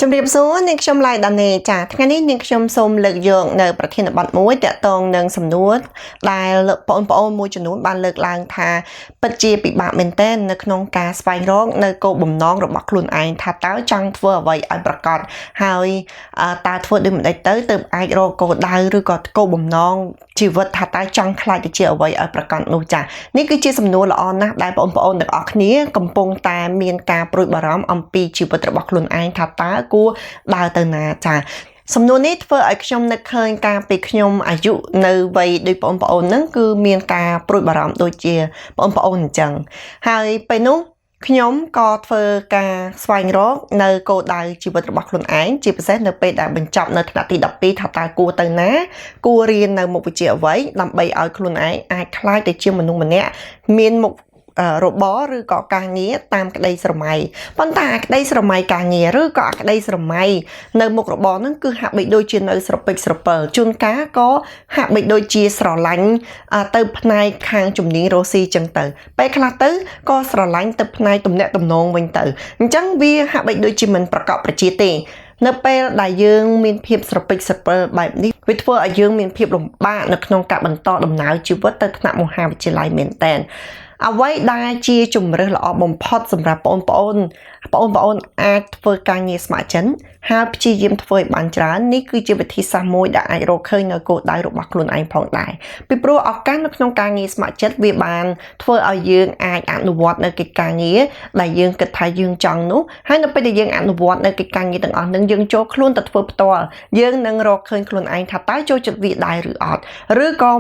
ជំរាបសួរនាងខ្ញុំឡៃដានេចាថ្ងៃនេះនាងខ្ញុំសូមលើកយកនៅប្រធានបទមួយទាក់ទងនឹងសំណួរដែលបងប្អូនមួយចំនួនបានលើកឡើងថាពិតជាពិបាកមែនទែននៅក្នុងការស្វែងរកនៅគោលបំណងរបស់ខ្លួនឯងថាតើចង់ធ្វើអ្វីឲ្យប្រកបហើយតើធ្វើដូចម្តេចទៅទើបអាចរកគោលដៅឬក៏គោលបំណងជីវិតថាតើចង់ខ្លាចទៅជាអ្វីឲ្យប្រកបនោះចានេះគឺជាសំណួរល្អណាស់ដែលបងប្អូនទាំងអស់គ្នាកំពុងតែមានការព្រួយបារម្ភអំពីជីវិតរបស់ខ្លួនឯងថាតើគួរដើរទៅណាចាសំណួរនេះធ្វើឲ្យខ្ញុំនឹកឃើញការពីខ្ញុំអាយុនៅវ័យដូចបងប្អូនហ្នឹងគឺមានការព្រួយបារម្ភដូចជាបងប្អូនអញ្ចឹងហើយពេលនោះខ្ញុំក៏ធ្វើការស្វែងរកនៅគោលដៅជីវិតរបស់ខ្លួនឯងជាពិសេសនៅពេលដែលបញ្ចប់នៅថ្នាក់ទី12ថាតើគួរទៅណាគួររៀននៅមុខវិជ្ជាអ្វីដើម្បីឲ្យខ្លួនឯងអាចក្លាយទៅជាមនុស្សម្នាក់មានមុខរបរឬក៏ការងារតាមក្តីស្រមៃប៉ុន្តែក្តីស្រមៃការងារឬក៏ក្តីស្រមៃនៅមុខរបរហ្នឹងគឺហាក់បីដូចជានៅស្រពេចស្រពិលជួនកាលក៏ហាក់បីដូចជាស្រឡាញ់ទៅផ្នែកខាងជំនាញរស់ស៊ីចឹងទៅពេលខ្លះទៅក៏ស្រឡាញ់ទៅផ្នែកទំនាក់ទំនងវិញទៅអញ្ចឹងវាហាក់បីដូចជាមិនប្រកបប្រជាទេនៅពេលដែលយើងមានភាពស្រពេចស្រពិលបែបនេះវាធ្វើឲ្យយើងមានភាពលំបាកនៅក្នុងការបន្តដំណើរជីវិតទៅថ្នាក់មហាវិទ្យាល័យមែនតើអ្វីដែលជាជំរើសល្អបំផុតសម្រាប់បងប្អូនអាចធ្វើការងារស្ម័គ្រចិត្តហើយព្យាយាមធ្វើឲ្យបានច្រើននេះគឺជាវិធីសាស្ត្រមួយដែលអាចរកឃើញនៅគោលដៅរបស់ខ្លួនឯងផងដែរពីព្រោះឱកាសនៅក្នុងការងារស្ម័គ្រចិត្តវាបានធ្វើឲ្យយើងអាចអនុវត្តនៅកិច្ចការងារដែលយើងគិតថាយើងចង់នោះហើយនៅពេលដែលយើងអនុវត្តនៅកិច្ចការងារទាំងអស់នឹងយើងចូលខ្លួនទៅធ្វើផ្ទាល់យើងនឹងរកឃើញខ្លួនឯងថាតើចូលចិត្តវាដែរឬអត់ឬក៏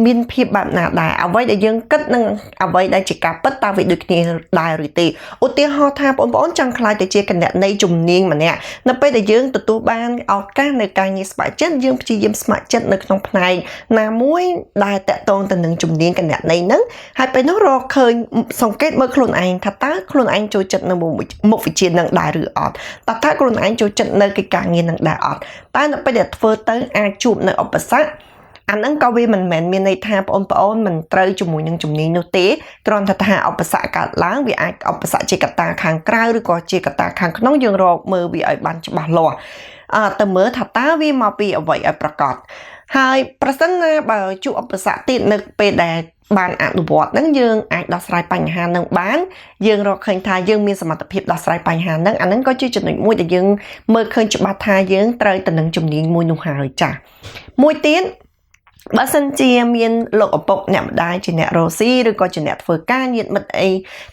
មានភាពបែបណាដែរអ្វីដែលយើងគិតនឹងអ្វីដែលជាការពិតតើវាដូចគ្នាដែរឬទេឧទាហរណ៍ថាបងប្អូនចង់ខ្លាចទៅជាគណនេយ្យជំនាញម្នាក់នៅពេលដែលយើងទទួលបានឱកាសនៅការងារស្ម័គ្រចិត្តយើងព្យាយាមស្ម័គ្រចិត្តនៅក្នុងផ្នែកណាមួយដែលតាក់ទងទៅនឹងជំនាញគណនេយ្យហ្នឹងហើយពេលនោះរកឃើញសង្កេតមើលខ្លួនឯងថាតើខ្លួនឯងចូលចិត្តនៅមុខវិជ្ជានឹងដែរឬអត់តើខ្លួនឯងចូលចិត្តនៅកិច្ចការងារនឹងដែរអត់តែនៅពេលដែលធ្វើទៅអាចជួបនៅឧបសគ្គអាហ្នឹងក៏វាមិនមែនមានន័យថាបងប្អូនមិនត្រូវជាមួយនឹងជំនាញនោះទេគ្រាន់តែថាឧបសគ្គកើតឡើងវាអាចឧបសគ្គជាកត្តាខាងក្រៅឬក៏ជាកត្តាខាងក្នុងយើងរកមើលវាឲ្យបានច្បាស់លាស់ទៅមើលថាតើវាមកពីអ្វីឲ្យប្រកបហើយប្រសិនណាបើជួបឧបសគ្គទៀតនៅពេលដែលបានអនុវត្តហ្នឹងយើងអាចដោះស្រាយបញ្ហាហ្នឹងបានយើងរកឃើញថាយើងមានសមត្ថភាពដោះស្រាយបញ្ហាហ្នឹងអាហ្នឹងក៏ជាចំណុចមួយដែលយើងមើលឃើញច្បាស់ថាយើងត្រូវទៅនឹងជំនាញមួយនោះហើយចា៎មួយទៀតបើសិនជាមានលោកឪពុកអ្នកម្ដាយជាអ្នករស់ស៊ីឬក៏ជាអ្នកធ្វើការញាតិមិត្តអី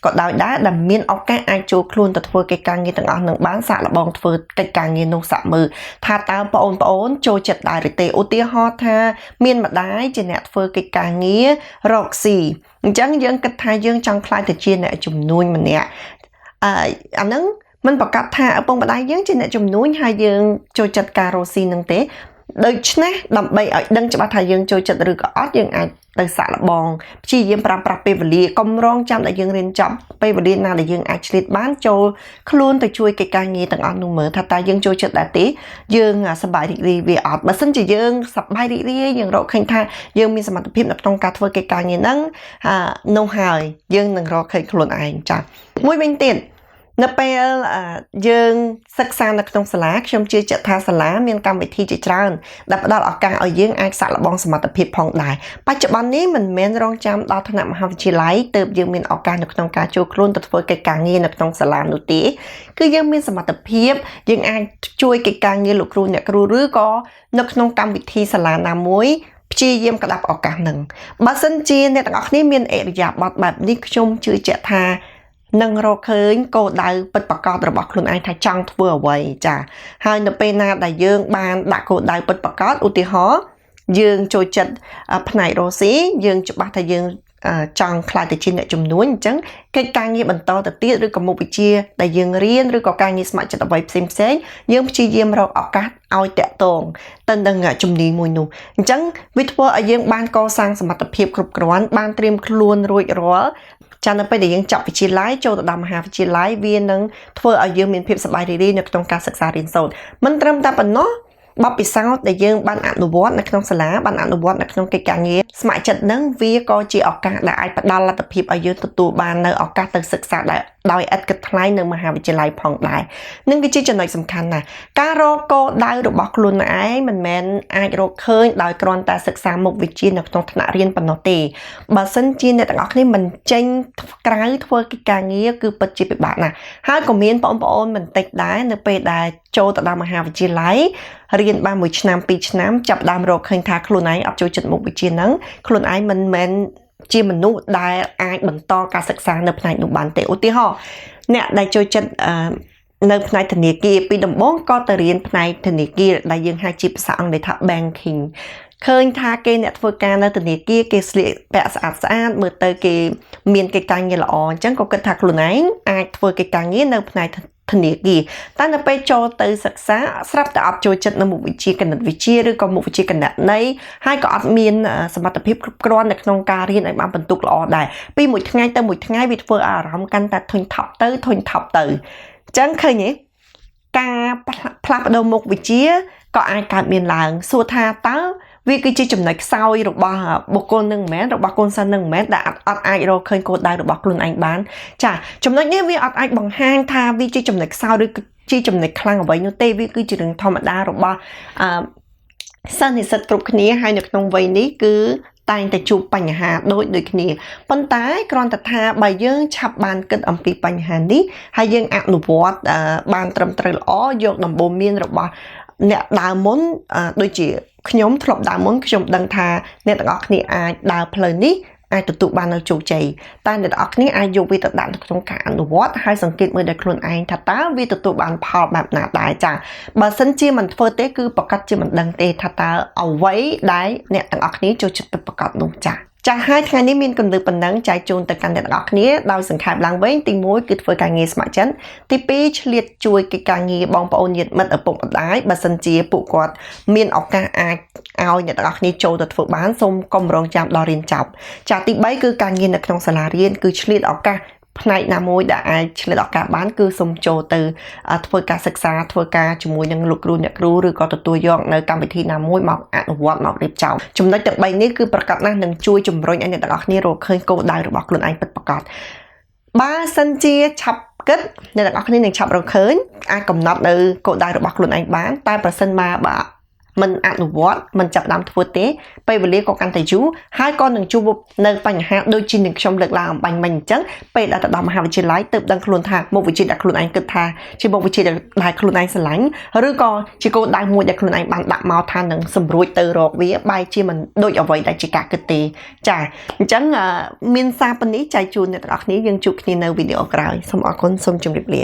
ក៏ដោយដែរដែលមានឱកាសអាចចូលខ្លួនទៅធ្វើកិច្ចការងារទាំងអស់នឹងបានសាកល្បងធ្វើកិច្ចការងារនោះសាក់មើលថាតើបងប្អូនចូលចិត្តដែរឬទេឧទាហរណ៍ថាមានម្ដាយជាអ្នកធ្វើកិច្ចការងាររកស៊ីអញ្ចឹងយើងគិតថាយើងចង់ខ្លាចទៅជាអ្នកជំនួញម្នាក់អាហ្នឹងមិនប្រកាសថាឪពុកម្ដាយយើងជាអ្នកជំនួញហើយយើងចូលចិត្តការរកស៊ីនឹងទេដូច្នេះដើម្បីឲ្យដឹងច្បាស់ថាយើងចូលចិត្តឬក៏អត់យើងអាចទៅសាកល្បងព្យាយាមប្រើប្រាស់ពេលវេលាកុំរងចាំដែលយើងរៀនចប់ពេលវេលាណាដែលយើងអាចឆ្លៀតបានចូលខ្លួនទៅជួយកិច្ចការងារទាំងអស់នោះមើលថាតើយើងចូលចិត្តដែរទេយើងសប្បាយរីករាយវាអត់បើសិនជាយើងសប្បាយរីករាយយើងរកឃើញថាយើងមានសមត្ថភាពនៅក្នុងការធ្វើកិច្ចការងារហ្នឹងនោះហើយយើងនឹងរកឃើញខ្លួនឯងចា៎មួយវិញទៀតនៅពេលយើងសិក្សានៅក្នុងសាលាខ្ញុំជឿជាក់ថាសាលាមានកម្មវិធីជាច្រើនដែលផ្ដល់ឱកាសឲ្យយើងអាចសាកល្បងសមត្ថភាពផងដែរបច្ចុប្បន្ននេះមិនមែនរងចាំដល់ថ្នាក់មហាវិទ្យាល័យទើបយើងមានឱកាសនៅក្នុងការចូលខ្លួនទៅធ្វើកិច្ចការងារនៅក្នុងសាលានោះទេគឺយើងមានសមត្ថភាពយើងអាចជួយកិច្ចការងារលោកគ្រូអ្នកគ្រូឬក៏នៅក្នុងកម្មវិធីសាលាណាមួយព្យាយាមក្តាប់ឱកាសនឹងបើសិនជាអ្នកទាំងអស់គ្នាមានអរិយាប័ត្របែបនេះខ្ញុំជឿជាក់ថានឹងរកឃើញគោលដៅពិតប្រាកដរបស់ខ្លួនឯងថាចង់ធ្វើអ្វីចាហើយនៅពេលណាដែលយើងបានដាក់គោលដៅពិតប្រាកដឧទាហរណ៍យើងចូលចិត្តផ្នែករស់ស៊ីយើងច្បាស់ថាយើងចង់ខ្លាចទៅជាអ្នកជំនួញអញ្ចឹងកិច្ចការងារបន្តទៅទៀតឬក៏មុខវិជ្ជាដែលយើងរៀនឬក៏ការងារស្ម័គ្រចិត្តអ្វីផ្សេងយើងព្យាយាមរកឱកាសឲ្យតាក់ទងទៅនឹងជំនាញមួយនោះអញ្ចឹងវាធ្វើឲ្យយើងបានកសាងសមត្ថភាពគ្រប់គ្រាន់បានត្រៀមខ្លួនរួចរាល់ចានៅពេលដែលយើងចប់វិទ្យាល័យចូលទៅដល់មហាវិទ្យាល័យវានឹងធ្វើឲ្យយើងមានភាពសប្បាយរីករាយនៅក្នុងការសិក្សារៀនសូត្រមិនត្រឹមតែប៉ុណ្ណោះបទពិសោធន៍ដែលយើងបានអនុវត្តនៅក្នុងសាលាបានអនុវត្តនៅក្នុងកិច្ចការងារស្ម័គ្រចិត្តនឹងវាក៏ជាឱកាសដែលអាចផ្ដល់លទ្ធភាពឲ្យយើងទទួលបាននៅឱកាសទៅសិក្សា ដោយឥតគិតថ្លៃនៅមហាវិទ្យាល័យផងដែរនឹងគឺជាចំណុចសំខាន់ណាស់ការរកគោលដៅរបស់ខ្លួនឯងមិនមែនអាចរកឃើញដោយគ្រាន់តែសិក្សាមុខវិជ្ជានៅក្នុងថ្នាក់រៀនប៉ុណ្ណោះទេបើសិនជាអ្នកទាំងអស់គ្នាមិនចេញក្រៅធ្វើកិច្ចការងារគឺពិតជាពិបាកណាស់ហើយក៏មានបងប្អូនមិនតិចដែរនៅពេលដែលចូលទៅដល់មហាវិទ្យាល័យរៀនបាន1ឆ្នាំ2ឆ្នាំចាប់ដើមរកឃើញថាខ្លួនឯងអត់ចូលចិត្តមុខវិជ្ជាហ្នឹងខ្លួនឯងមិនមែនជាមនុស្សដែលអាចបន្តការសិក្សានៅផ្នែកនោះបានទេឧទាហរណ៍អ្នកដែលចូលចិត្តនៅផ្នែកធនាគារពីដំបូងក៏ទៅរៀនផ្នែកធនាគារដែលយើងហៅជាភាសាអង់គ្លេសថា banking ឃើញថាគេអ្នកធ្វើការនៅធនាគារគេស្លៀកពាក់ស្អាតស្អាតមើលទៅគេមានកិច្ចការងារល្អអញ្ចឹងក៏គិតថាខ្លួនឯងអាចធ្វើកិច្ចការងារនៅផ្នែកធនាគារតែនៅពេលចូលទៅសិក្សាស្រាប់តែអត់ចូលចិត្តនៅមុខវិជ្ជាគណិតវិទ្យាឬក៏មុខវិជ្ជាគណិតន័យហើយក៏អត់មានសមត្ថភាពគ្រប់គ្រាន់នៅក្នុងការរៀនឲ្យបានបន្ទុកល្អដែរពីមួយថ្ងៃទៅមួយថ្ងៃវាធ្វើឲ្យអារម្មណ៍កាន់តែធុញថប់ទៅអញ្ចឹងឃើញទេការផ្លាស់ប្ដូរមុខវិជ្ជាក៏អាចកើតមានឡើងសួរថាតើវាគឺជាចំណុចខ្សោយរបស់បុគ្គលនឹងមិនមែនរបស់កូនសិស្សនឹងមិនមែនដែលអត់អាចរកឃើញគោលដៅរបស់ខ្លួនឯងបានចាចំណុចនេះវាអត់អាចបង្ហាញថាវាជាចំណុចខ្សោយឬជាចំណុចខ្លាំងអ្វីនោះទេវាគឺជារឿងធម្មតារបស់សិស្សនិស្សិតគ្រប់គ្នាហើយនៅក្នុងវ័យនេះគឺតែងតែជួបបញ្ហាដូចគ្នាប៉ុន្តែគ្រាន់តែថាបើយើងឆាប់បានគិតអំពីបញ្ហានេះហើយយើងអនុវត្តបានត្រឹមត្រូវល្អយកដំបូន្មានរបស់អ្នកដើមមុនដូចជាខ្ញុំធ្លាប់ដើមមុនខ្ញុំដឹងថាអ្នកទាំងអស់គ្នាអាចដើរផ្លូវនេះអាចទទួលបាននូវជោគជ័យតែអ្នកទាំងអស់គ្នាអាចយកវាទៅដាក់នៅក្នុងការអនុវត្តហើយសង្កេតមើលដោយខ្លួនឯងថាតើវាទទួលបានផលបែបណាដែរចាបើសិនជាមិនធ្វើទេគឺប្រកាសជាមិនដឹងទេថាតើអ្វីដែលអ្នកទាំងអស់គ្នាចូលចិត្តពិតប្រាកដនោះចាហើយថ្ងៃនេះមានគន្លឹះប៉ុណ្ណឹងចែកជូនទៅកាន់អ្នកទាំងអស់គ្នាដោយសង្ខេបឡើងវិញទី1គឺធ្វើការងារស្ម័គ្រចិត្តទី2ឆ្លៀតជួយកិច្ចការងារបងប្អូនញាតិមិត្តឪពុកម្ដាយបើសិនជាពួកគាត់មានឱកាសអាចឲ្យអ្នកទាំងអស់គ្នាចូលទៅធ្វើបានសូមកុំរងចាំដល់រៀនចប់ទី3គឺការងារនៅក្នុងសាលារៀនគឺឆ្លៀតឱកាសផ្នែកណាមួយដែលអាចឆ្លៀតឱកាសបានគឺសូមចូលទៅធ្វើការសិក្សាធ្វើការជាមួយនឹងលោកគ្រូអ្នកគ្រូឬក៏ទទួលយកនៅកម្មវិធីណាមួយមកអនុវត្តមករៀបចំចំណុចទាំង3នេះគឺប្រកាសណាស់នឹងជួយជំរុញឲ្យអ្នកទាំងអស់គ្នារកឃើញគោលដៅរបស់ខ្លួនឯងពិតប្រាកដបើសិនជាឆាប់គិតអ្នកទាំងអស់គ្នានឹងឆាប់រកឃើញអាចកំណត់នៅគោលដៅរបស់ខ្លួនឯងបានតែប្រសិនបើមិនអនុវត្តមិនចាប់ដើមធ្វើទេពេលវេលាក៏កាន់តែយូរហើយក៏នឹងជួបនៅបញ្ហាដូចជានឹងខ្ញុំលើកឡើងអំបញ្ញមិញអញ្ចឹងពេលដល់ទៅដល់មហាវិទ្យាល័យទើបដឹងខ្លួនថាមុខវិជ្ជាដែលខ្លួនឯងគិតថាជាមុខវិជ្ជាដែលខ្លួនឯងស្រឡាញ់ឬក៏ជាគោលដៅមួយដែលខ្លួនឯងបានដាក់មកថានឹងសម្រួចទៅរកវាបែរជាមិនដូចអ្វីដែលជាការគិតទេចាអញ្ចឹងមានសារប៉ុណ្នេះចែកជូនអ្នកទាំងអស់គ្នាយើងជួបគ្នានៅវីដេអូក្រោយសូមអរគុណសូមជម្រាបលា